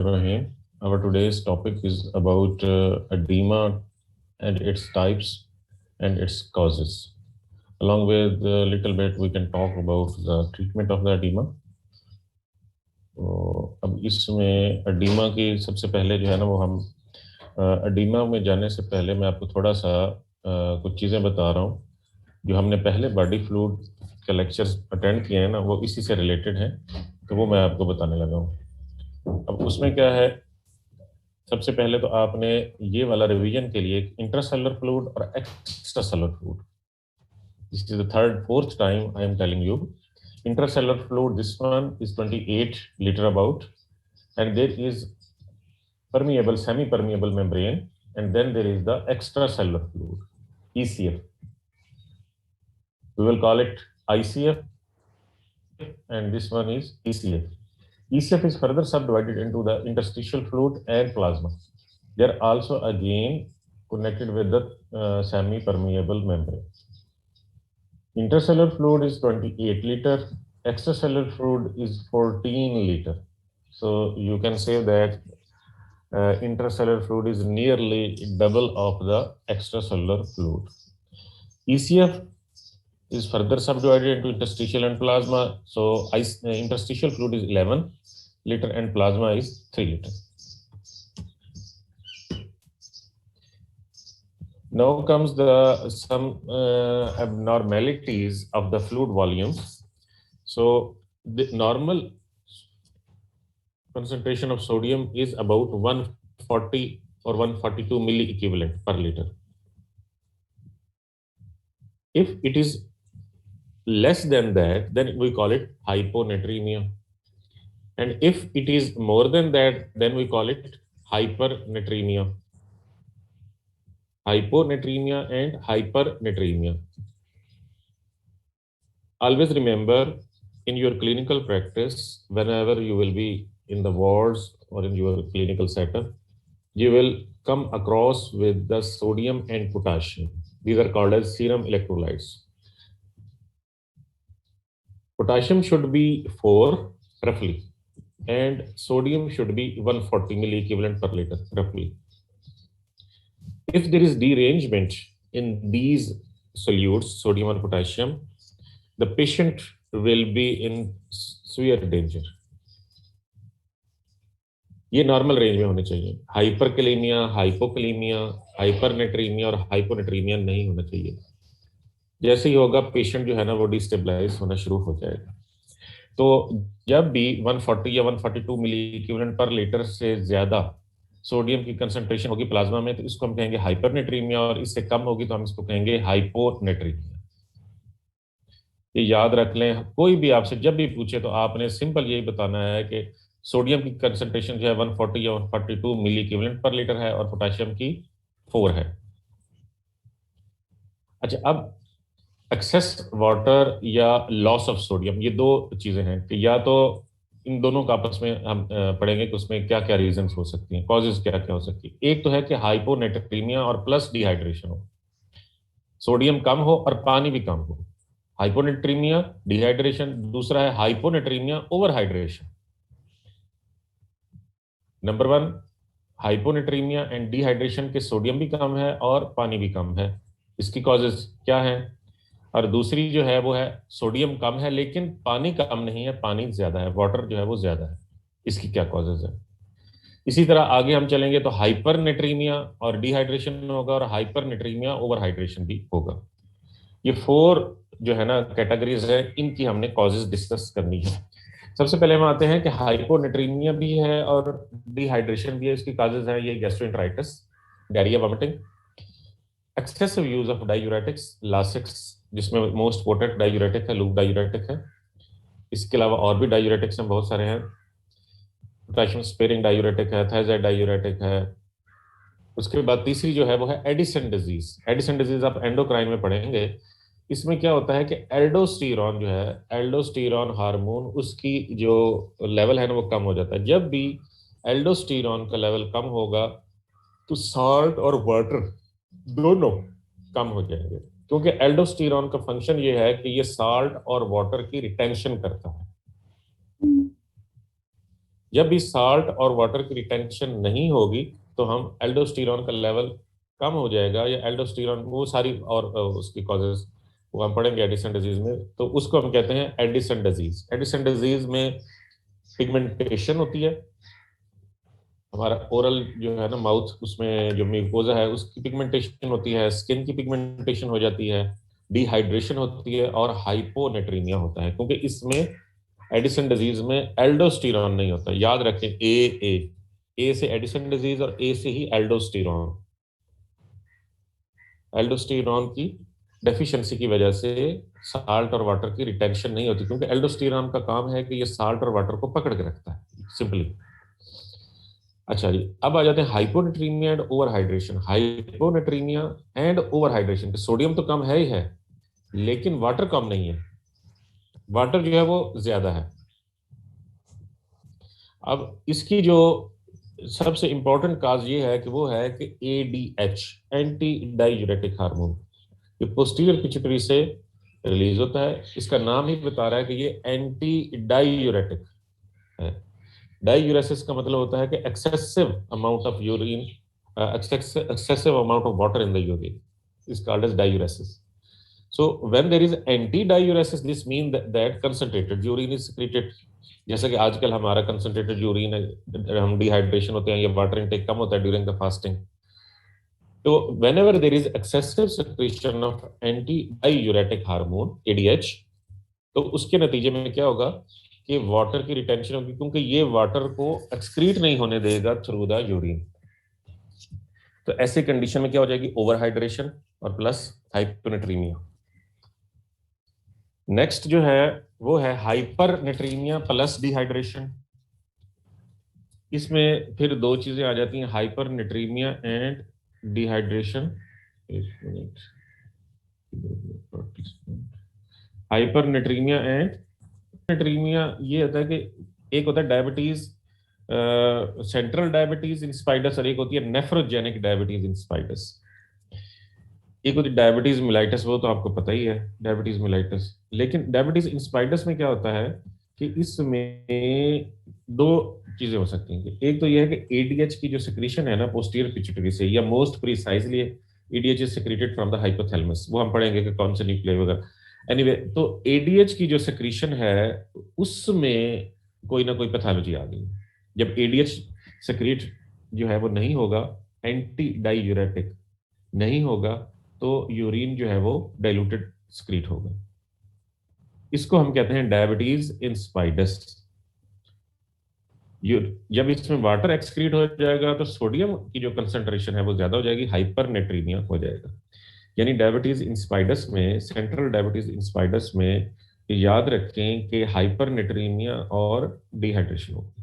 Rahim. Our today's topic is about edema and its types and its causes. Along with a little bit, we can talk about the treatment of the edema. तो अब इसमें oedema की सबसे पहले जो है ना वो हम एडिमा में जाने से पहले मैं आपको थोड़ा सा कुछ चीज़ें बता रहा हूँ जो हमने पहले बॉडी फ्लूइड के लेक्चर्स अटेंड किए हैं ना वो इसी से रिलेटेड हैं, तो वो मैं आपको बताने लगा हूँ। अब उसमें क्या है, सबसे पहले तो आपने ये वाला रिवीजन के लिए इंट्रासेलुलर फ्लूइड और extracellular fluid, this is the third fourth time I am telling you. Intracellular fluid, this one is 28 liter about, and there is permeable, semi-permeable membrane, and then there is the extracellular fluid, ECF. We will call it ICF, and this one is ECF. ECF is further subdivided into the interstitial fluid and plasma. They are also again connected with the semi-permeable membrane. Intercellular fluid is 28 liter, extracellular fluid is 14 liter. So you can say that intracellular fluid is nearly double of the extracellular fluid. ECF is further subdivided into interstitial and plasma. So interstitial fluid is 11 liter and plasma is 3 liter. Now comes some abnormalities of the fluid volumes. So the normal concentration of sodium is about 140 or 142 milli equivalent per liter. If it is less than that, then we call it hyponatremia. And if it is more than that, then we call it hypernatremia. Hyponatremia and hypernatremia. Always remember, in your clinical practice, whenever you will be in the wards or in your clinical setup, you will come across with the sodium and potassium. These are called as serum electrolytes. Potassium should be 4 roughly, and sodium should be 140 milli equivalent per liter roughly. If there is derangement in these solutes, sodium and potassium, the patient will be in severe danger. ये normal range में होने चाहिए. Hyperkalaemia, hypokalemia, हाइपरनेट्रीमिया और hyponatraemia नहीं होना चाहिए. जैसे ही होगा पेशेंट जो है ना वो डिस्टेबलाइज होना शुरू हो जाएगा. तो जब भी 140 या 142 मिली इक्विवेलेंट पर लीटर से ज्यादा सोडियम की कंसंट्रेशन होगी प्लाज्मा में, तो इसको हम कहेंगे हाइपरनेट्रीमिया, और इससे कम होगी तो हम इसको कहेंगे हाइपोनेट्रीमिया. ये याद रख लें. कोई भी आपसे जब भी पूछे तो आपने सिंपल यही बताना है कि सोडियम की कंसंट्रेशन जो है 140 या 142 मिली इक्विवेलेंट पर लीटर है और पोटेशियम की 4 है. अच्छा, अब एक्सेस वाटर या लॉस ऑफ सोडियम, ये दो चीजें हैं कि या तो इन दोनों का आपस में हम पढ़ेंगे कि उसमें क्या क्या रीजंस हो सकती हैं, कॉजेज क्या क्या हो सकती है. एक तो है कि हाइपोनेट्रीमिया और प्लस डिहाइड्रेशन हो, सोडियम कम हो और पानी भी कम हो. Hyponatraemia, dehydration. दूसरा है hyponatraemia over hydration. Number 1, hyponatraemia and dehydration के सोडियम भी कम है और पानी भी कम है. इसकी कॉजेज क्या है? और दूसरी जो है वो है सोडियम कम है लेकिन पानी कम नहीं है, पानी ज्यादा है, वाटर जो है वो ज्यादा है. इसकी क्या कॉजेज है? इसी तरह आगे हम चलेंगे तो हाइपरनेट्रीमिया और डिहाइड्रेशन होगा और हाइपरनेट्रीमिया ओवर हाइड्रेशन भी होगा. ये 4 जो है ना कैटेगरीज है, इनकी हमने कॉजेज डिस्कस करनी है. सबसे पहले हम आते हैं कि हाइपोनेट्रीमिया भी है और डिहाइड्रेशन भी है. इसकी कॉजेज है ये gastroenteritis, diarrhoea, vomiting, excessive use of diuretics, Lasix जिसमें मोस्ट पोटेंट डायूरेटिक है लूप डायूरेटिक है. इसके अलावा और भी डायूरेटिक्स हैं बहुत सारे हैं. पोटेशियम स्पेयरिंग डायूरेटिक है, थायराइड डायूरेटिक है. उसके बाद तीसरी जो है वो है एडिसन डिजीज. एडिसन डिजीज आप एंडोक्राइन में पढ़ेंगे. इसमें क्या होता है कि एल्डोस्टेरॉन जो है, एल्डोस्टेरॉन हार्मोन, उसकी जो लेवल है ना वो कम हो जाता है. जब भी एल्डोस्टेरॉन का लेवल कम होगा तो सॉल्ट और वाटर दोनों कम हो जाएंगे, क्योंकि एल्डोस्टेरॉन का फंक्शन ये है कि ये साल्ट और वाटर की रिटेंशन करता है. जब भी साल्ट और वाटर की रिटेंशन नहीं होगी तो हम एल्डोस्टेरॉन का लेवल कम हो जाएगा, या एल्डोस्टेरॉन वो सारी और उसकी कॉजेज वो हम पढ़ेंगे एडिसन डिजीज में, तो उसको हम कहते हैं एडिसन डिजीज। एडिसन डिजीज में पिगमेंटेशन होती है, हमारा ओरल जो है ना माउथ, उसमें जो म्यूकोजा है उसकी पिगमेंटेशन होती है, स्किन की पिगमेंटेशन हो जाती है, डिहाइड्रेशन होती है और हाइपोनेट्रीमिया होता है, क्योंकि इसमें एडिसन डिजीज में एल्डोस्टेरॉन नहीं होता। याद रखें, ए से एडिसन डिजीज और ए से ही एल्डोस्टेरॉन। एल्डोस्टेरॉन की डेफिशिएंसी की वजह से साल्ट और वाटर की रिटेंशन नहीं होती, क्योंकि एल्डोस्टेरॉन का काम है कि ये साल्ट और वाटर को पकड़ के रखता है सिंपली। अच्छा जी, अब आ जाते हैं hyponatraemia and over hydration. Hyponatraemia and over hydration, sodium तो कम है ही है, लेकिन वाटर कम नहीं है, वाटर जो है वो ज्यादा है। अब इसकी जो सबसे इंपॉर्टेंट काज ये है कि वो है कि एडीएच, एंटी डाइयूरेटिक हार्मोन, ये पोस्टीरियर पिट्यूटरी से रिलीज होता है। इसका नाम ही बता रहा है कि ये एंटी डाइयूरेटिक है। डाइयूरेसिस का मतलब होता है कि excessive amount of urine, excessive amount of water in the urine is called as diuresis. So when there is anti-diuresis, this means that concentrated urine is secreted. जैसा कि आजकल हमारा कंसंट्रेटेड यूरिन है, हम डिहाइड्रेशन होते हैं या वाटर इनटेक कम होता है ड्यूरिंग द फास्टिंग, तो whenever there is excessive secretion of anti-diuretic hormone ADH, तो उसके नतीजे में क्या होगा कि वाटर की रिटेंशन होगी, क्योंकि ये वाटर को एक्सक्रीट नहीं होने देगा थ्रू द यूरिन। तो ऐसी कंडीशन में क्या हो जाएगी, ओवर हाइड्रेशन और प्लस हाइपोनेट्रीमिया। नेक्स्ट जो है वो है हाइपर नेट्रीमिया प्लस डिहाइड्रेशन। इसमें फिर दो चीजें आ जाती हैं, hypernatremia and dehydration. Hypernatremia and natremia ये होता है कि एक होता है डायबिटीज, सेंट्रल डायबिटीज इंस्पाइडस, और एक होती है नेफ्रोजेनिक डायबिटीज इंस्पाइडस। एक होती है डायबिटीज मिलाइटस, वो तो आपको पता ही है डायबिटीज मिलाइटस। लेकिन डायबिटीज इंस्पाइडस में क्या होता है कि इसमें दो चीजें हो सकती हैं। एक तो यह है कि एडीएच की जो सिक्रीशन है ना पोस्टीरियर पिट्यूटरी से, या most precisely ADH is secreted from the hypothalamus, वो हम पढ़ेंगे कि कौन से न्यूक्लियर वगैरह। एनीवे, तो एडीएच की जो सिक्रीशन है उसमें कोई ना कोई पैथोलॉजी आ गई। जब एडीएच सिक्रीट जो है वो नहीं होगा, एंटी डाइयूरेटिक नहीं होगा, तो यूरिन जो है वो डाइल्यूटेड सिक्रीट होगा। इसको हम कहते हैं डायबिटीज इंस्पाइडस। जब इसमें वाटर एक्सक्रीट हो जाएगा तो सोडियम की जो कंसंट्रेशन है वो ज्यादा हो जाएगी, हाइपरनेट्रीमिया हो जाएगा। यानी डायबिटीज इंस्पाइडस में, सेंट्रल डायबिटीज इंस्पाइडस में याद रखें कि हाइपरनेट्रीमिया और डिहाइड्रेशन होगी।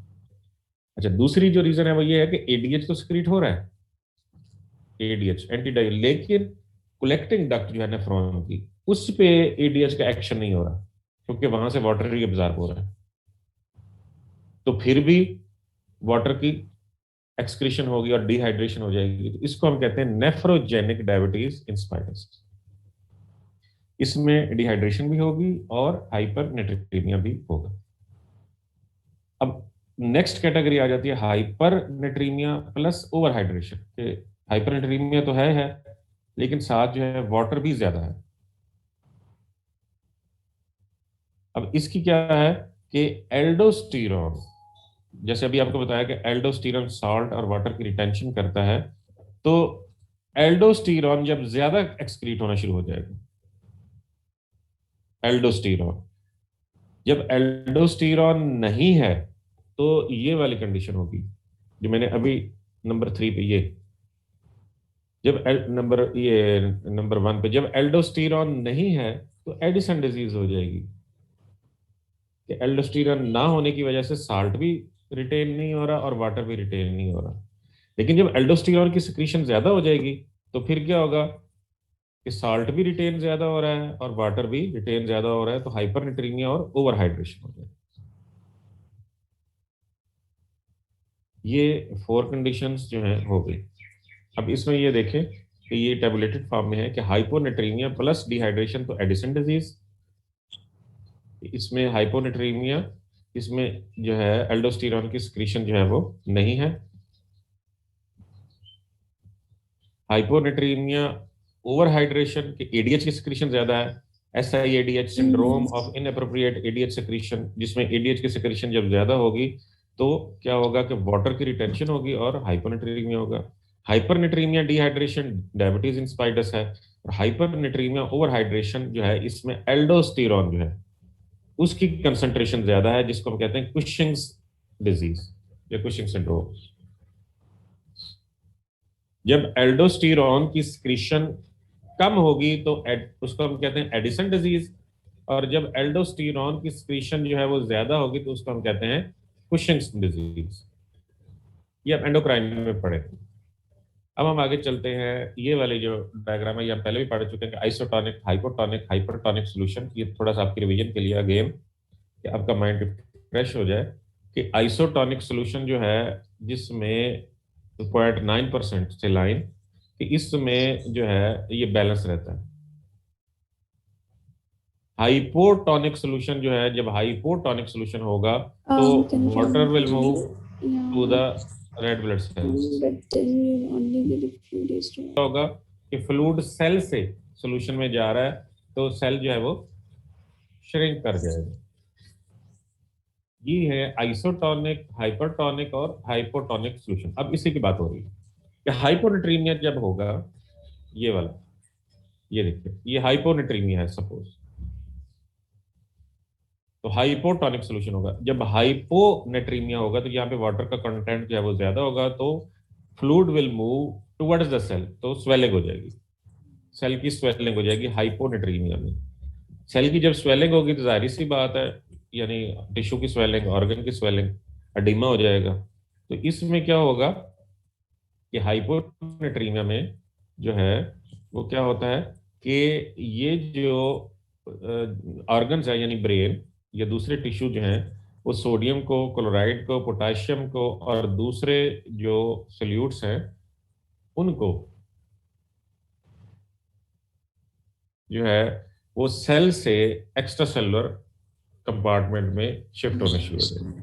अच्छा, दूसरी जो रीजन है वो ये है कि एडीएच तो सिक्रीट हो रहा है, एडीएच एंटी डाइ, लेकिन कलेक्टिंग डक्ट जो है नेफ्रॉन की, उस पे एडीएच का एक्शन नहीं हो रहा, क्योंकि वहां से वाटर ही एब्जॉर्ब हो रहा है। तो फिर भी वाटर की एक्सक्रीशन होगी और डिहाइड्रेशन हो जाएगी, तो इसको हम कहते हैं नेफ्रोजेनिक डायबिटीज इंस्पाइडस। इसमें डिहाइड्रेशन भी होगी और हाइपरनेट्रीमिया भी होगा। अब नेक्स्ट कैटेगरी आ जाती है हाइपरनेट्रीमिया प्लस ओवरहाइड्रेशन। हाइपरनेट्रीमिया तो है, लेकिन साथ जो है वाटर भी ज्यादा है। अब इसकी क्या है कि एल्डोस्टेरॉन, जैसे अभी आपको बताया कि एल्डोस्टेरॉन साल्ट और वाटर की रिटेंशन करता है, तो एल्डोस्टेरॉन जब ज्यादा एक्सक्रीट होना शुरू हो जाएगा, एल्डोस्टेरॉन जब एल्डोस्टेरॉन नहीं है तो ये वाली कंडीशन होगी जो मैंने अभी नंबर 3 पे, ये जब नंबर 1 पे जब एल्डोस्टेरॉन नहीं है तो एडिसन डिजीज हो जाएगी, कि एल्डोस्टेरॉन ना होने की वजह से साल्ट भी रिटेन नहीं हो रहा और वाटर भी रिटेन नहीं हो रहा। लेकिन जब एल्डोस्टेरॉन की सिक्रीशन ज्यादा हो जाएगी तो फिर क्या होगा कि साल्ट भी रिटेन ज्यादा हो रहा है और वाटर भी रिटेन ज्यादा हो रहा है, तो हाइपरनेट्रीमिया और ओवरहाइड्रेशन हो जाएगा। ये 4 कंडीशंस जो हैं हो गई। अब इसमें ये देखें कि ये टेबुलेटेड फॉर्म में है कि हाइपोनेट्रीमिया प्लस डिहाइड्रेशन तो एडिसन डिजीज, इसमें हाइपोनेट्रीमिया इसमें जो है एल्डोस्टेरॉन की सिक्रीशन जो है वो नहीं है। हाइपोनेट्रीमिया, ओवर हाइड्रेशन के एडीएच की सिक्रीशन ज्यादा है। SIADH syndrome of inappropriate ADH secretion, जिसमें एडीएच की सिक्रीशन जब ज्यादा होगी तो क्या होगा कि वाटर की रिटेंशन होगी और हाइपोनेट्रीमिया होगा। हाइपरनेट्रीमिया डिहाइड्रेशन डायबिटीज इंस्पाइडस है, और हाइपरनेट्रीमिया ओवर हाइड्रेशन जो है इसमें एल्डोस्टेरॉन जो है उसकी कंसंट्रेशन ज्यादा है, जिसको हम कहते हैं कुशिंग्स डिजीज या कुशिंग सिंड्रोम। जब एल्डोस्टेरॉन की सिक्रीशन कम होगी तो उसको हम कहते हैं एडिसन डिजीज, और जब एल्डोस्टेरॉन की सिक्रीशन जो है वो ज्यादा होगी तो उसको हम कहते हैं कुशिंग्स डिजीज। ये आप एंडोक्राइन में पढ़े। अब हम आगे चलते हैं। ये वाले जो डायग्राम है ये हम पहले भी पढ़ चुके हैं कि आइसोटोनिक, हाइपोटोनिक, हाइपरटोनिक सॉल्यूशन। ये थोड़ा सा आपकी रिवीजन के लिए अगेन, कि आपका माइंड फ्रेश हो जाए, कि आइसोटोनिक सॉल्यूशन जो है जिसमें 0.9% सेलाइन, कि इसमें जो है ये बैलेंस रहता है। हाइपोटोनिक सॉल्यूशन जो है, जब हाइपोटोनिक सॉल्यूशन होगा तो water will move to the red blood cells. होगा कि फ्लूइड सेल से सॉल्यूशन में जा रहा है तो सेल जो है वो श्रिंक कर जाएगा। ये है आइसोटोनिक, हाइपरटोनिक और हाइपोटोनिक सॉल्यूशन। अब इसी की बात हो रही है कि हाइपोनेट्रीमिया जब होगा, ये वाला, ये देखिए ये हाइपोनेट्रीमिया है सपोज, तो हाइपोटोनिक सॉल्यूशन होगा। जब हाइपोनेट्रीमिया होगा तो यहाँ पे वाटर का कंटेंट जो है वो ज्यादा होगा, तो fluid will move towards the cell, तो स्वेलिंग हो जाएगी, सेल की स्वेलिंग हो जाएगी हाइपोनेट्रीमिया में। सेल की जब स्वेलिंग होगी तो जाहिर सी बात है, यानी टिश्यू की स्वेलिंग, ऑर्गन की स्वेलिंग, एडिमा हो जाएगा। तो इसमें क्या होगा कि हाइपोनेट्रीमिया में जो है वो क्या होता है कि ये जो ऑर्गन्स है यानी ब्रेन या दूसरे टिश्यू जो हैं वो सोडियम को, क्लोराइड को, पोटाशियम को और दूसरे जो सोल्यूट्स हैं उनको जो है वो सेल से एक्स्ट्रा सेलुलर कंपार्टमेंट में शिफ्ट होने शुरू हो जाएंगे,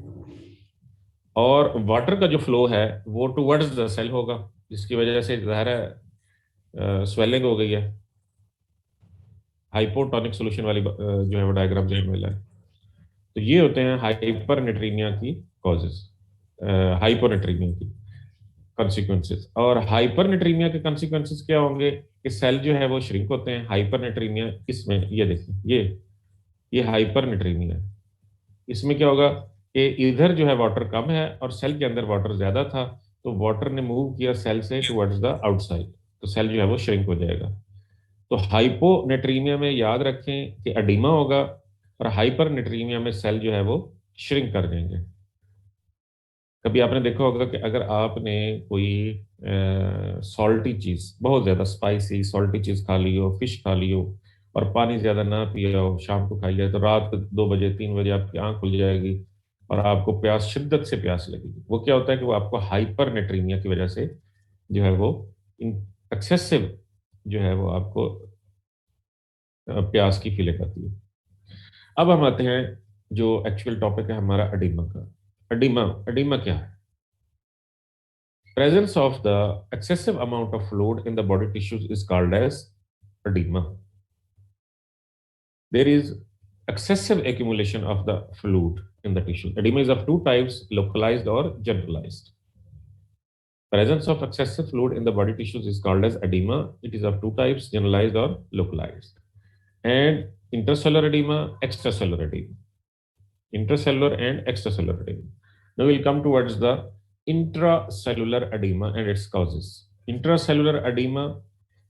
और वाटर का जो फ्लो है वो टुवर्ड्स द सेल होगा, जिसकी वजह से ज़ाहिर है स्वेलिंग हो गई है। हाइपोटोनिक सॉल्यूशन वाली जो है वो डायग्राम जो मिला है। तो ये होते हैं हाइपरनेट्रीमिया की कॉजेज, हाइपोनेट्रीमिया की कॉन्सिक्वेंसेस। और हाइपरनेट्रीमिया के कॉन्सिक्वेंसेस क्या होंगे कि सेल जो है वो श्रिंक होते हैं। हाइपरनेट्रीमिया इसमें ये देखिए, ये हाइपरनेट्रीमिया है। इसमें क्या होगा कि इधर जो है वाटर कम है और सेल के अंदर वाटर ज्यादा था, तो वाटर ने मूव किया सेल से टुवर्ड्स द आउटसाइड, तो सेल जो है वो श्रिंक हो जाएगा। तो हाइपोनेट्रीमिया में याद रखें कि एडिमा होगा, और हाइपरनेट्रीमिया में सेल जो है वो श्रिंक कर देंगे। कभी आपने देखा होगा कि अगर आपने कोई सॉल्टी चीज, बहुत ज्यादा स्पाइसी सॉल्टी चीज खा ली हो, फिश खा ली हो, और पानी ज्यादा ना पिया हो, शाम को खाई जाए तो रात को 2 बजे 3 बजे आपकी आंख खुल जाएगी और आपको प्यास, शिद्दत से प्यास लगेगी। वो क्या होता है कि वो आपको हाइपरनेट्रीमिया की वजह से जो है वो एक्सेसिव जो है वो आपको प्यास की फीलिंग आती है। अब हम आते हैं जो एक्चुअल टॉपिक है हमारा, एडिमा का। एडिमा, एडिमा क्या है? Presence of the excessive amount of fluid in the body tissues is called as edema. There is excessive accumulation of the fluid in the tissue. Edema is of two types, localized or generalized. Presence of excessive fluid in the body tissues is called as edema. It is of two types, generalized or localized. And intercellular edema, extracellular edema. Intercellular and extracellular edema. Now we'll come towards the intracellular edema and its causes. Intracellular edema,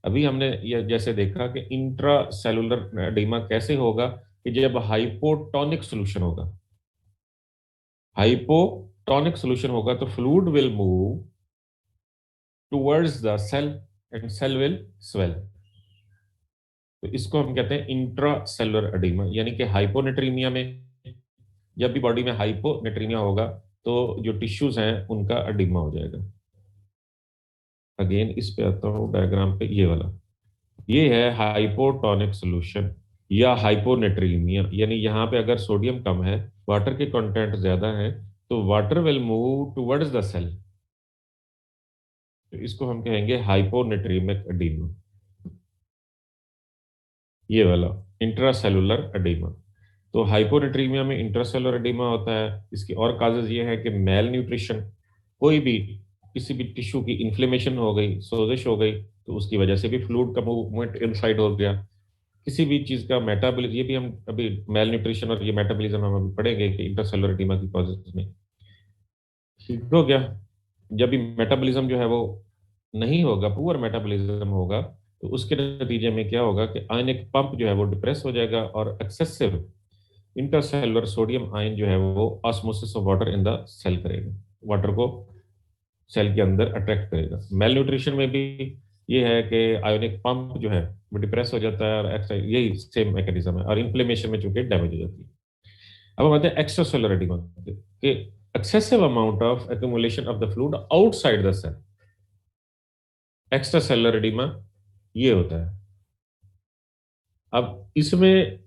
अभी हमने ये जैसे देखा कि intracellular oedema कैसे होगा कि जब हाइपोटोनिक सॉल्यूशन होगा, हाइपोटोनिक सॉल्यूशन होगा तो fluid will move towards the cell and cell will swell. तो इसको हम कहते हैं इंट्रासेलुलर एडिमा, यानी कि हाइपोनेट्रीमिया में, जब भी बॉडी में हाइपोनेट्रीमिया होगा तो जो टिश्यूज हैं उनका एडिमा हो जाएगा। अगेन इस पे आता हूँ डायग्राम पे, ये वाला, ये है हाइपोटोनिक सॉल्यूशन, या हाइपोनेट्रीमिया, यानी यहाँ पे अगर सोडियम कम है, वाटर के कंटेंट ज्यादा है, तो water will move towards the cell, तो इसको हम कहेंगे हाइपोनेट्रीमिक एडीमा, ये वाला इंट्रासेलुलर एडीमा। तो हाइपोनेट्रीमिया में इंट्रासेलुलर एडीमा होता है। इसकी और काजेज ये है कि मेल न्यूट्रिशन, कोई भी किसी भी टिश्यू की इन्फ्लेमेशन हो गई, सोजिश हो गई, तो उसकी वजह से भी फ्लूइड का मूवमेंट इनसाइड हो गया। किसी भी चीज का मेटाबॉलिज्म, ये भी हम अभी मेल न्यूट्रिशन और ये मेटाबॉलिज्म हम अभी पढ़ेंगे कि इंट्रासेलुलर एडीमा की कॉजेज में। ठीक हो गया। जब भी मेटाबॉलिज्म जो है वो नहीं होगा, पुअर मेटाबॉलिज्म होगा, तो उसके नतीजे में क्या होगा कि आयनिक पंप जो है वो डिप्रेस हो जाएगा और एक्सेसिव इंटरसेलुलर सोडियम आयन जो है वो osmosis of water in the cell करेगा, वाटर को सेल के अंदर अट्रैक्ट करेगा। मेल न्यूट्रिशन में भी ये है कि आयोनिक पंप जो है वो डिप्रेस हो जाता है, और यही सेम मैकेनिज्म है, और इन्फ्लेमेशन में चूंकि डैमेज हो जाती है। अब हम आते हैं एक्स्ट्रा सेलुलर एडिमा कि excessive amount of accumulation of the fluid outside the cell. Extra cellular oedema ये होता है। अब इसमें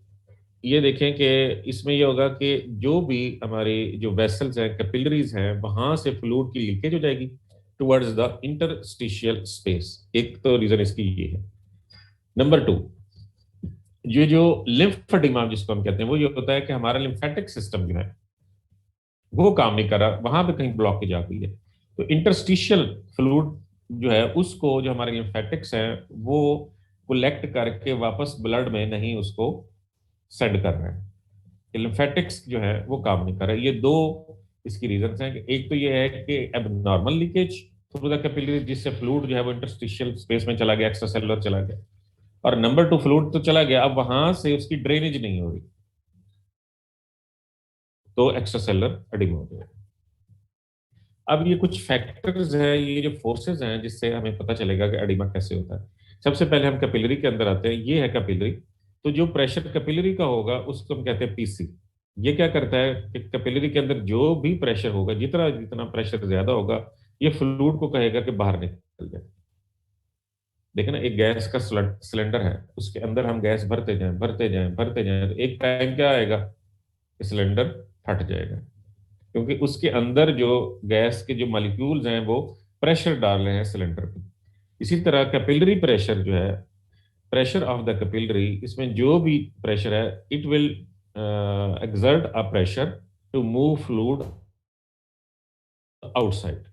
ये देखें कि इसमें ये होगा कि जो भी हमारी जो वेसल्स हैं, कैपिलरीज हैं, वहां से फ्लूइड की लीकेज हो जाएगी टुवर्ड्स द इंटरस्टिशियल स्पेस। एक तो रीजन इसकी ये है। नंबर टू, ये जो लिम्फेडिमा जिसको हम कहते हैं, वो ये होता है कि हमारा लिम्फेटिक सिस्टम जो है वो काम नहीं कर रहा, वहां पे कहीं ब्लॉकेज आ गई है। तो इंटरस्टिशियल फ्लूइड जो है उसको, जो हमारे लिम्फेटिक्स हैं, वो कलेक्ट करके वापस ब्लड में नहीं उसको सेंड कर रहे हैं। लिम्फेटिक्स जो है वो काम नहीं कर रहा है। ये दो इसकी रीजन हैं कि एक तो ये है कि abnormal leakage through the capillary, जिससे फ्लूइड जो है वो इंटरस्टिशियल स्पेस में चला गया, एक्स्ट्रा सेलुलर चला गया। और नंबर टू, फ्लूइड तो चला गया, अब वहां से उसकी ड्रेनेज नहीं हो रही, तो एक्स्ट्रा सेलुलर एडिमा हो गया। अब ये कुछ फैक्टर्स हैं, ये जो फोर्सेस हैं जिससे हमें पता चलेगा कि एडिमा कैसे होता है। सबसे पहले हम कैपिलरी के अंदर आते हैं। ये है कैपिलरी। तो जो प्रेशर कैपिलरी का होगा उसको हम कहते हैं पीसी। ये क्या करता है कि कैपिलरी के अंदर जो भी प्रेशर होगा, जितना जितना प्रेशर ज्यादा होगा, ये फ्लूइड को कहेगा कि बाहर निकल जाए। देखो ना, एक गैस का सिलेंडर है, उसके अंदर हम गैस भरते जाएं भरते जाएं भरते जाएं, तो एक टाइम क्या आएगा, सिलेंडर फट जाएगा, क्योंकि उसके अंदर जो गैस के जो मॉलिक्यूल्स हैं वो प्रेशर डाल रहे हैं सिलेंडर पे। इसी तरह कैपिलरी प्रेशर जो है, प्रेशर ऑफ द कैपिलरी, इसमें जो भी प्रेशर है, it will exert a pressure to move fluid outside.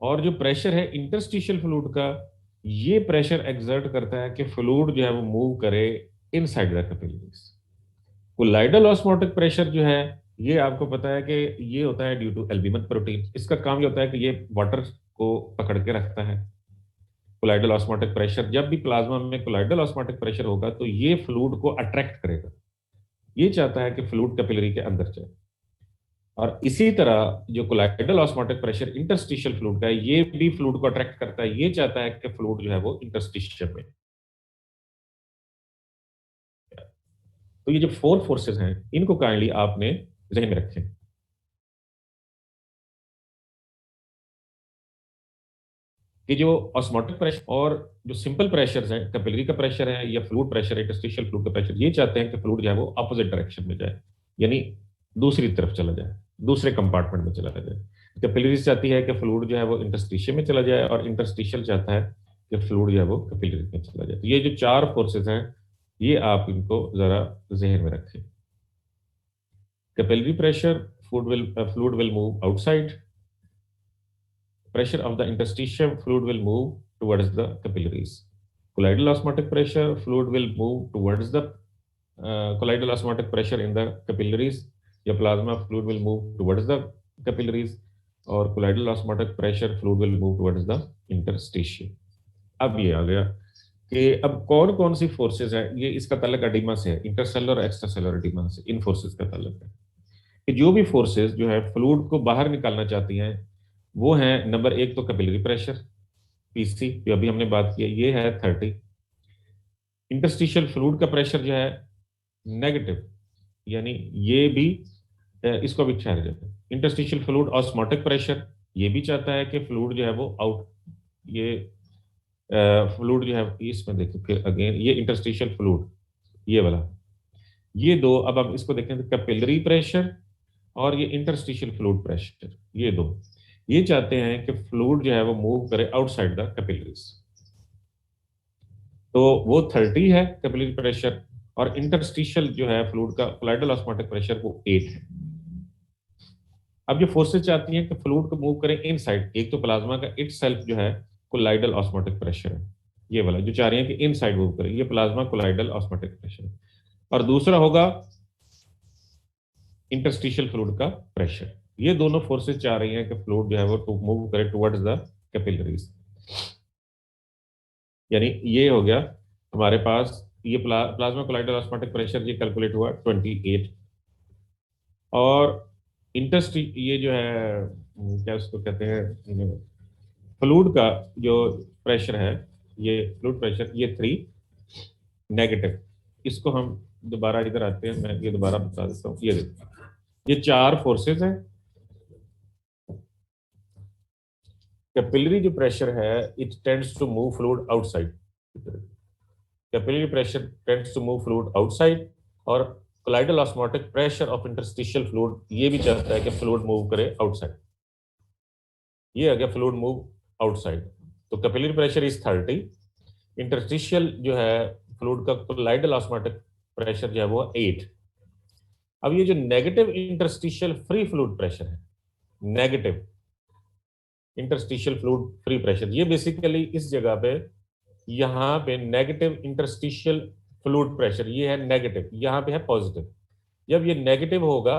और जो प्रेशर है इंटरस्टिशियल फ्लूइड का, ये प्रेशर एक्सर्ट करता है कि फ्लूइड जो है वो मूव करे inside the capillaries. Colloidal osmotic pressure जो है, ये आपको पता है कि ये होता है ड्यू टू एल्ब्यूमिन प्रोटीन। इसका काम ये होता है कि ये वाटर को पकड़ के रखता है। कोलाइडल ऑस्मोटिक प्रेशर, जब भी प्लाज्मा में कोलाइडल ऑस्मोटिक प्रेशर होगा तो ये फ्लूइड को अट्रैक्ट करेगा। ये चाहता है कि फ्लूइड कैपिलरी के अंदर जाए। और इसी तरह जो colloidal osmotic pressure interstitial fluid का है, ये भी फ्लूइड को अट्रैक्ट करता है। ये चाहता है कि फ्लूइड जो है वो इंटरस्टिशियल में। तो ये जो फोर फोर्सेस हैं, इनको काइंडली आपने जहन में रखें कि जो ऑस्मोटिक प्रेशर और जो सिंपल प्रेशर हैं, कैपिलरी का प्रेशर है या फ्लूइड प्रेशर, इंटरस्टिशियल फ्लूइड का प्रेशर, ये चाहते हैं कि फ्लूइड जो है वो अपोजिट डायरेक्शन में जाए, यानी दूसरी तरफ चला जाए, दूसरे कंपार्टमेंट में चला जाए। कैपिलरी चाहती है कि फ्लूइड जो है वो इंटरस्टिशियल में चला जाए, और इंटरस्टिशियल चाहता है कि फ्लूइड जो है वो कैपिलरी में चला जाए। तो ये जो चार फोर्सेस हैं, ये आप इनको जरा जहन में रखें। Capillary pressure, fluid will move outside. Pressure of the interstitial fluid will move towards the capillaries. Colloidal osmotic pressure, fluid will move towards the colloidal osmotic pressure in the capillaries. या plasma fluid will move towards the capillaries, और colloidal osmotic pressure fluid will move towards the interstitial. अब ये आ गया कि अब कौन कौन सी forces है, ये इसका ताल्लुक एडिमा से है, इंटरसेलुलर और एक्स्ट्रासेलुलर एडिमा से। इन फोर्सेस का ताल्लुक है कि जो भी फोर्सेस जो है फ्लूइड को बाहर निकालना चाहती हैं, वो है नंबर एक तो कैपिलरी प्रेशर पीसी, जो अभी हमने बात की है, ये है 30। इंटरस्टिशियल फ्लूइड का प्रेशर जो है नेगेटिव, यानी ये भी इसको भी ठहर जाता है। इंटरस्टिशियल फ्लूइड ऑस्मोटिक प्रेशर, ये भी चाहता है कि फ्लूइड जो है वो आउट, ये फ्लूइड जो है इसमें देखिए फिर अगेन, ये इंटरस्टिशियल फ्लूइड, ये वाला ये दो, अब हम इसको देखें तो कैपिलरी प्रेशर और ये इंटरस्टिशियल फ्लूइड प्रेशर, ये दो, ये चाहते हैं कि फ्लूइड जो है वो मूव करे आउटसाइड द कैपिलरीज। तो वो 30 है कैपिलरी प्रेशर, और इंटरस्टिशियल जो है फ्लूइड का कोलाइडल ऑस्मोटिक प्रेशर वो 8 है। अब ये फोर्सेस चाहती हैं कि फ्लूइड को मूव करें इनसाइड। एक तो प्लाज्मा का इट सेल्फ जो है कोलाइडल ऑस्मोटिक प्रेशर है, ये वाला जो चाह रही है कि इनसाइड मूव करे, ये प्लाज्मा कोलाइडल ऑस्मोटिक प्रेशर है। और दूसरा होगा इंटरस्टिशियल फ्लूइड का प्रेशर। ये दोनों फोर्सेस चाह रही हैं कि फ्लूइड जो है वो टू मूव करे टुवर्ड्स द कैपिलरीज। यानी ये हो गया हमारे पास, ये प्लाज्मा कोलाइडल ऑस्मोटिक प्रेशर ये कैलकुलेट हुआ 28। और इंटरस्टी ये जो है क्या उसको कहते हैं, फ्लूइड का जो प्रेशर है, ये फ्लूइड प्रेशर ये 3 नेगेटिव। इसको हम दोबारा इधर आते हैं, मैं ये दोबारा बता देता हूँ। ये देखो, ये 4 फोर्सेस हैं। कैपिलरी जो प्रेशर है it tends to move fluid outside, capillary pressure tends to move fluid outside. और colloidal osmotic pressure of interstitial fluid ये भी चाहता है कि फ्लूइड मूव करे आउटसाइड। ये आ गया फ्लूइड मूव आउटसाइड। तो कैपिलरी प्रेशर इज 30, इंटरस्टिशियल जो है फ्लूइड का कोलाइडल ऑस्मोटिक प्रेशर जो है वो 8। अब ये जो negative interstitial free fluid pressure है, negative interstitial fluid free pressure, ये बेसिकली इस जगह पे, यहाँ पे नेगेटिव इंटरस्टिशियल फ्लूइड प्रेशर ये है नेगेटिव, यहाँ पे है पॉजिटिव। जब ये नेगेटिव होगा,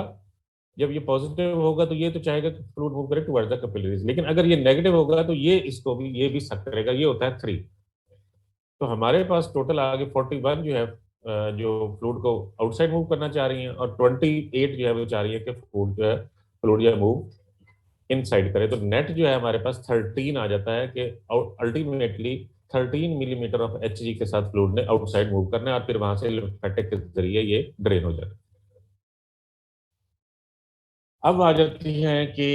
जब ये पॉजिटिव होगा तो ये तो चाहेगा कि फ्लूइड मूव करे टुवर्ड्स द कैपिलरीज, लेकिन अगर ये नेगेटिव होगा तो ये इसको भी, ये भी सक करेगा, ये होता है 3। तो हमारे पास टोटल आगे 41 जो है जो फ्लूइड को आउटसाइड मूव करना चाह रही हैं, और 28 जो है वो चाह रही है कि फ्लूइड जो है फ्लूइड जो है मूव इनसाइड करे। तो नेट जो है हमारे पास 13 आ जाता है कि अल्टीमेटली 13 मिलीमीटर ऑफ एचजी के साथ फ्लूइड ने आउटसाइड मूव करना है, और फिर वहां से लिम्फेटिक के जरिए ये ड्रेन हो जाए। अब आ जाती हैं कि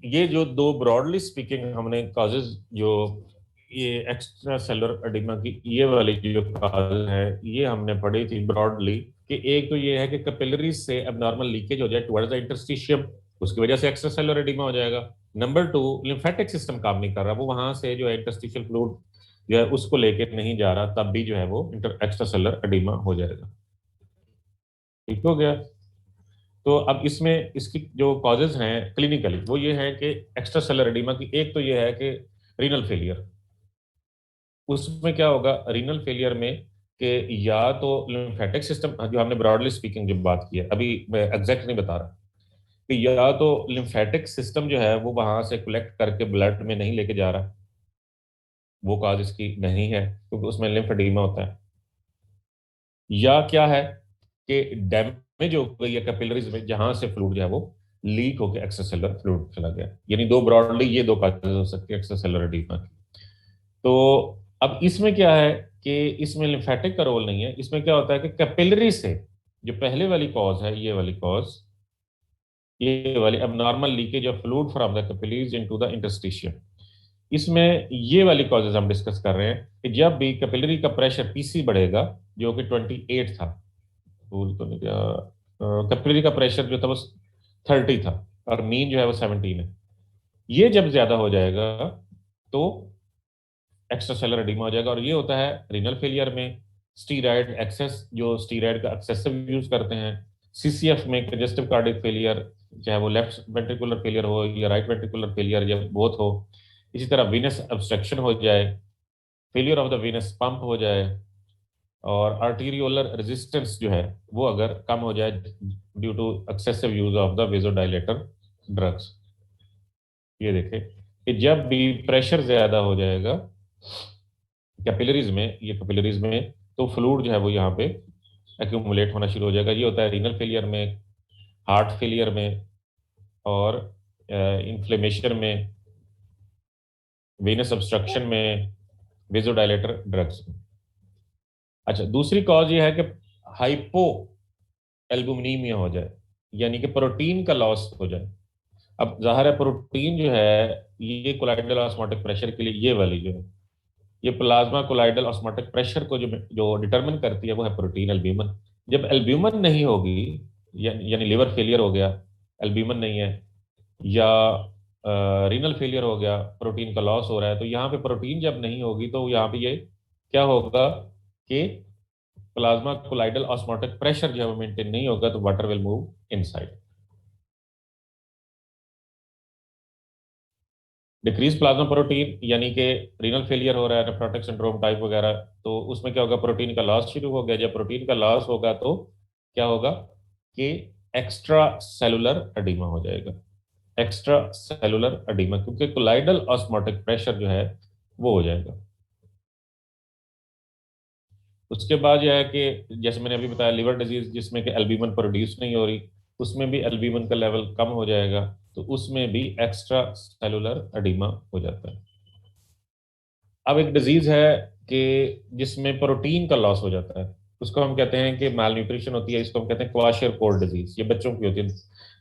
ये जो दो ब्रॉडली स्पीकिंग हमने कॉजेज, जो ये एक्स्ट्रा सेलुलर एडिमा की ये वाली जो कॉज है ये हमने पढ़ी थी ब्रॉडली, कि एक तो ये है कि कैपिलरीज से एबनॉर्मल लीकेज हो जाए टुवर्ड्स द इंटरस्टिशियम, उसकी वजह से एक्स्ट्रा सेलुलर एडिमा हो जाएगा। नंबर 2, लिम्फेटिक सिस्टम काम नहीं कर रहा, वो वहां से जो है इंटरस्टिशियल फ्लूइड जो है उसको लेके नहीं जा रहा, तब भी जो है वो एक्स्ट्रा सेलुलर एडिमा हो जाएगा। ठीक हो गया। तो अब इसमें इसकी जो कॉजेज हैं क्लिनिकली वो ये है कि एक्स्ट्रा सेलुलर एडिमा की, एक तो ये है कि रीनल फेलियर। उसमें क्या होगा रीनल फेलियर में, कि या तो लिम्फेटिक सिस्टम, जो हमने ब्रॉडली स्पीकिंग जो बात की है, अभी मैं एग्जैक्ट नहीं बता रहा, कि या तो लिम्फेटिक सिस्टम जो है वो वहां से कलेक्ट करके ब्लड में नहीं लेके जा रहा, वो कॉज इसकी नहीं है क्योंकि उसमें लिम्फेडीमा होता है। या क्या है कि डैमेज हो गई है कैपिलरीज में, जहां से फ्लूइड जो है वो लीक होकर एक्स्ट्रासेलुलर फ्लूइड चला गया। यानी दो ब्रॉडली ये दो कॉजेज हो सकती है एक्स्ट्रासेलुलर एडीमा की। तो अब इसमें क्या है कि इसमें लिम्फेटिक का रोल नहीं है, इसमें क्या होता है कि कैपिलरी से जो पहले वाली कॉज है, ये वाली कॉज, ये वाली abnormal leakage of fluid from the capillaries into the interstitium, इसमें ये वाली कॉजेज हम डिस्कस कर रहे हैं कि जब भी कैपिलरी का प्रेशर पीसी बढ़ेगा, जो कि 28 था, भूल तो नहीं गया, कैपिलरी का प्रेशर जो था वो 30 था, और मीन जो है वो 17 है, ये जब ज्यादा हो जाएगा तो एक्स्ट्रा सेलुलर एडिमा हो जाएगा। और ये होता है रीनल फेलियर में, स्टीरॉयड एक्सेस, जो स्टीरॉयड का एक्सेसिव यूज करते हैं, सीसीएफ में कंजेस्टिव कार्डियक फेलियर, चाहे वो लेफ्ट वेंट्रिकुलर फेलियर हो या राइट वेंट्रिकुलर फेलियर, जब बोथ हो। इसी तरह वीनस ऑब्स्ट्रक्शन हो जाए, failure of the Venus pump हो जाए, और आर्टीरियोलर रेजिस्टेंस जो है वो अगर कम हो जाए due to excessive use of the vasodilator drugs. ये देखें कि जब भी प्रेशर ज्यादा हो जाएगा कैपिलरीज में, ये कैपिलरीज में, तो फ्लूइड जो है वो यहाँ पे एक्यूमुलेट होना शुरू हो जाएगा। ये होता है रीनल फेलियर में, हार्ट फेलियर में, और इन्फ्लेमेशन में, वेनस ऑब्स्ट्रक्शन में, वेजोडाइलेटर ड्रग्स में। अच्छा, दूसरी कॉज ये है कि हाइपो एल्बुमिनीमिया हो जाए, यानी कि प्रोटीन का लॉस हो जाए। अब जाहिर है प्रोटीन जो है ये कोलाइडल ऑस्मोटिक प्रेशर के लिए, ये वाली जो है, ये प्लाज्मा कोलाइडल ऑस्मोटिक प्रेशर को जो जो डिटरमिन करती है वो है प्रोटीन एल्ब्यूमिन। जब एल्ब्यूमिन नहीं होगी, यानी लिवर फेलियर हो गया, एल्ब्यूमिन नहीं है, या रीनल फेलियर हो गया, प्रोटीन का लॉस हो रहा है, तो यहाँ पे प्रोटीन जब नहीं होगी तो यहाँ पे ये क्या होगा कि प्लाज्मा कोलाइडल ऑस्मोटिक प्रेशर जो है वो मेंटेन नहीं होगा, तो water will move inside. Decrease plasma protein यानी कि रीनल फेलियर हो रहा है, नेफ्रोटिक सिंड्रोम टाइप वगैरह, तो उसमें क्या होगा, प्रोटीन का लॉस शुरू हो गया। जब प्रोटीन का लॉस होगा तो क्या होगा कि एक्स्ट्रा सेलुलर एडिमा हो जाएगा, एक्स्ट्रा सेलुलर एडिमा, क्योंकि कोलाइडल ऑस्मोटिक प्रेशर जो है वो हो जाएगा। उसके बाद यह है कि जैसे मैंने अभी बताया, लिवर डिजीज जिसमें कि एल्ब्यूमिन प्रोड्यूस नहीं हो रही, उसमें भी एल्ब्यूमिन का लेवल कम हो जाएगा, तो उसमें भी एक्स्ट्रा सेलुलर एडिमा हो जाता है। अब एक डिजीज है कि जिसमें प्रोटीन का लॉस हो जाता है, उसको हम कहते हैं कि माल न्यूट्रिशन होती है, इसको हम कहते हैं क्वाशियर-कोर डिजीज। ये बच्चों की होती है,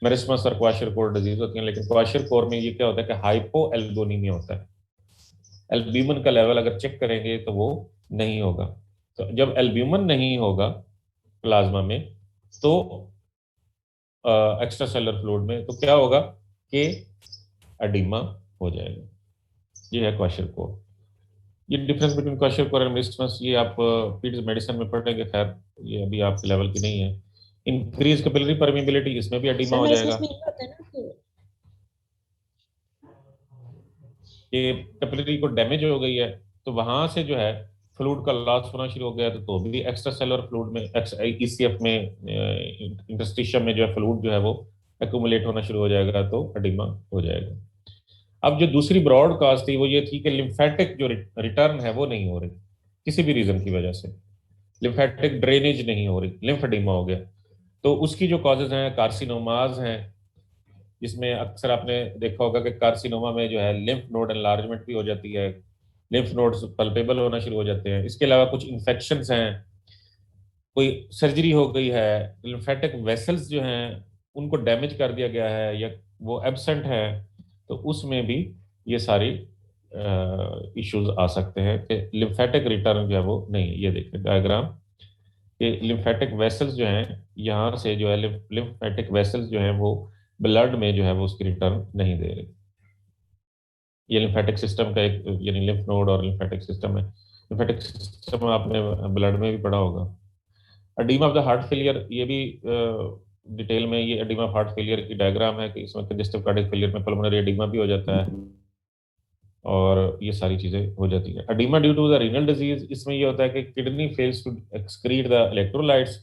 मेरिस्मस और क्वाशियर-कोर डिजीज होती है, लेकिन क्वाशियर-कोर में ये क्या होता है कि हाइपो एल्बोनीमिया होता है। एल्ब्यूमिन का लेवल अगर चेक करेंगे तो वो नहीं होगा। तो जब एल्ब्यूमिन नहीं होगा प्लाज्मा में, तो एक्स्ट्रा सेलुलर फ्लूइड में, तो क्या होगा कि एडिमा हो जाएगा। ये है क्वाशियर-कोर। ये डिफरेंस बिटवीन क्वाशियर-कोर एंड मेरिस्टेमस ये आप पीड्स मेडिसिन में पढ़ेंगे, खैर ये अभी आपके लेवल की नहीं है। इंक्रीज कैपिलरी परमेबिलिटी, इसमें भी एडिमा सर हो मेरे जाएगा। इसमें ये होता है ना कि कि कैपिलरी को डैमेज हो गई है, तो वहां से जो है फ्लूइड का लॉस होना शुरू हो गया, तो भी एक्स्ट्रा सेलुलर फ्लूइड में, ईसीएफ में, इंटरस्टिशियम में जो है फ्लूइड जो है वो एक्यूमुलेट होना शुरू हो जाएगा, तो एडिमा हो जाएगा। अब जो दूसरी ब्रॉड काज थी वो ये थी कि लिम्फेटिक जो रिटर्न है वो नहीं हो रही, किसी भी रीजन की वजह से लिम्फेटिक ड्रेनेज नहीं हो रही, लिम्फेडिमा हो गया। तो उसकी जो कॉजेज हैं, कार्सिनोमाज हैं, जिसमें अक्सर आपने देखा होगा कि कार्सिनोमा में जो है लिम्फ नोड एनलार्जमेंट भी हो जाती है, लिम्फ नोड्स पल्पेबल होना शुरू हो जाते हैं। इसके अलावा कुछ इन्फेक्शंस हैं, कोई सर्जरी हो गई है, लिम्फेटिक वेसल्स जो हैं उनको डैमेज कर दिया गया है या वो एब्सेंट है, तो उसमें भी ये सारी इश्यूज आ सकते हैं कि लिम्फेटिक रिटर्न जो है वो नहीं है। ये देखिए डायग्राम, कि लिम्फेटिक वेसल्स जो हैं, यहाँ से जो है लिम्फेटिक वेसल्स जो हैं वो ब्लड में जो है वो उसकी रिटर्न नहीं दे रहे। ये लिम्फेटिक सिस्टम का एक, यानी लिम्फ नोड और लिम्फेटिक सिस्टम है। लिम्फेटिक सिस्टम आपने ब्लड में भी पढ़ा होगा। Oedema of the heart failure, ये भी डिटेल में, ये एडीमा ऑफ हार्ट फेलियर की डायग्राम है कि इसमें कंजेस्टिव कार्डियक फेलियर में पल्मोनरी एडीमा भी हो जाता है, और ये सारी चीजें हो जाती है। Oedema due to the renal disease, इसमें ये होता है कि kidney fails to excrete the electrolytes,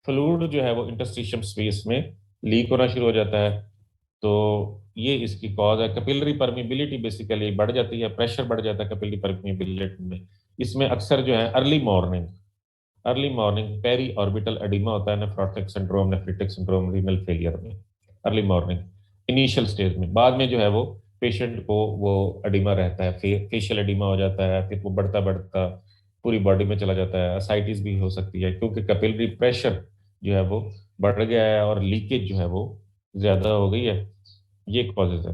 fluid जो है वो इंटरस्टिशियम स्पेस में लीक होना शुरू हो जाता है, तो ये इसकी कॉज है। कैपिलरी परमिबिलिटी बेसिकली बढ़ जाती है, प्रेशर बढ़ जाता है कैपिलरी परमिबिलिटी में। इसमें अक्सर जो है early morning periorbital oedema होता है, nephrotic syndrome, nephritic syndrome, renal failure में अर्ली मॉर्निंग इनिशियल स्टेज में। बाद में जो है वो पेशेंट को वो एडिमा रहता है, फेशियल एडिमा हो जाता है, फिर वो बढ़ता बढ़ता पूरी बॉडी में चला जाता है। असाइटिस भी हो सकती है, क्योंकि कैपिलरी प्रेशर जो है वो बढ़ गया है और लीकेज जो है वो ज्यादा हो गई है। ये कॉजेज है।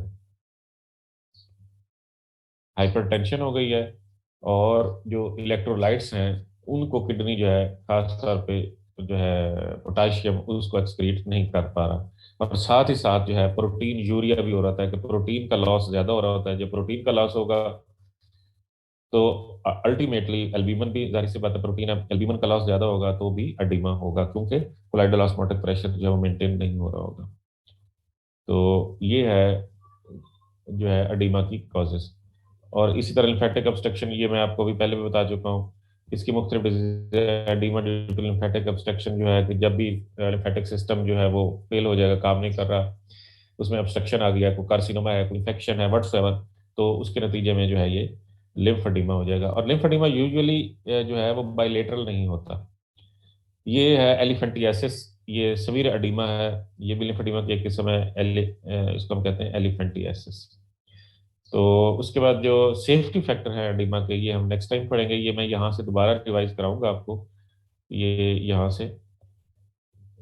हाइपरटेंशन हो गई है, और जो इलेक्ट्रोलाइट्स हैं उनको किडनी जो है खास तौर पे जो है पोटाशियम उसको एक्सक्रीट नहीं कर पा रहा, और साथ ही साथ जो है प्रोटीन यूरिया भी हो रहा है कि प्रोटीन का लॉस ज्यादा हो रहा होता है। जब प्रोटीन का लॉस होगा तो अल्टीमेटली एल्ब्यूमिन भी, जाहिर सी बात है, प्रोटीन एल्ब्यूमिन का लॉस ज्यादा होगा तो भी एडिमा होगा, क्योंकि कोलाइडल ऑस्मोटिक प्रेशर जो है वो मेंटेन नहीं हो रहा होगा। तो ये है जो है एडिमा की कॉजेस। और इसी तरह लिम्फेटिक ऑब्स्ट्रक्शन, ये मैं आपको भी पहले भी बता चुका हूँ। इसकी मुख्तलिफ डिजीज है। Oedema due to lymphatic obstruction जो है कि जब भी लिम्फेटिक सिस्टम जो है वो फेल हो जाएगा, काम नहीं कर रहा, उसमें ऑब्स्ट्रक्शन आ गया, कोई कार्सिनोमा है, कोई इन्फेक्शन है, व्हाट्सएवर, तो उसके नतीजे में जो है ये लिम्फेडिमा हो जाएगा। और लिम्फेडिमा यूजुअली जो है वो बाइलेटरल नहीं होता। ये है एलिफेंटियासिस, ये सवीर एडिमा है। ये भी लिम्फेडिमा की एक किस्म है, इसको हम कहते हैं एलिफेंटियासिस। तो उसके बाद जो सेफ्टी फैक्टर है एडिमा के, ये हम नेक्स्ट टाइम पढ़ेंगे। ये मैं यहाँ से दोबारा रिवाइज कराऊंगा आपको, ये यहाँ से,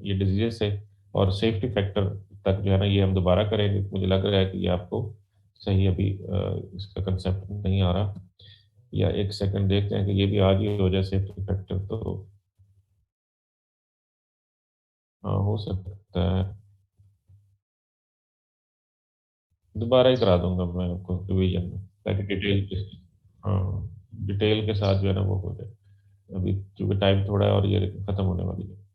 ये डिजीजेस से और सेफ्टी फैक्टर तक जो है ना, ये हम दोबारा करेंगे। मुझे लग रहा है कि ये आपको सही अभी इसका कंसेप्ट नहीं आ रहा, या एक सेकंड देखते हैं कि ये भी आज ही हो जाए सेफ्टी फैक्टर तो। हाँ हो सकता है, दोबारा ही करा दूंगा मैं आपको रिवीजन में, ताकि डिटेल के, हाँ डिटेल के साथ जो है ना वो हो जाए। अभी क्योंकि टाइम थोड़ा है और ये खत्म होने वाली है।